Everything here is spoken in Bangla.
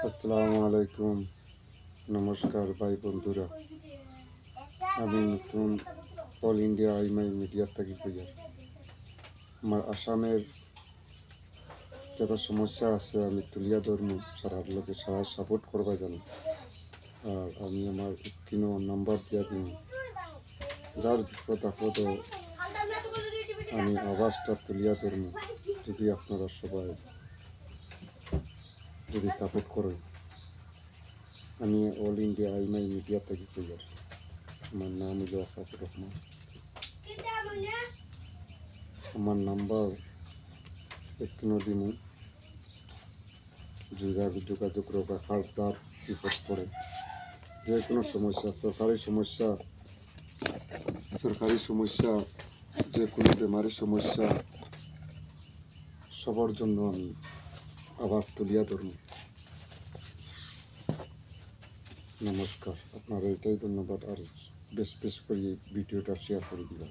আসসালামু আলাইকুম, নমস্কার ভাই বন্ধুরা। আমি নতুন অল ইন্ডিয়া আইমাই মিডিয়ার থাকি কইয়া আমার আসামের যত সমস্যা আছে আমি তুলিয়া ধরমু, সারার লোকে সারা সাপোর্ট করবা জানি। আর আমি আমার স্ক্রিনও নাম্বার দিয়া দিন, যার বিপদ আপদ আমি আওয়াজটা তুলিয়া ধরমু। যদি আপনারা সবাই যদি সাপোর্ট করেন, আমি অল ইন্ডিয়া আইমাই মিডিয়া থেকে কইয়া, আমার নাম হলো আসাফুর রহমান। আমার নাম্বার স্ক্রিনও দিমু, যোগাযোগ রাখার যার বিপদ পড়ে, যে কোনো সমস্যা, সরকারি সমস্যা, যে কোনো বেমারি সমস্যা, সবার জন্য আমি আওয়াজ তুলিয়া ধরুন। নমস্কার, আপনার এটাই ধন্যবাদ। আর বেশ করে ভিডিওটা শেয়ার করে দিলাম।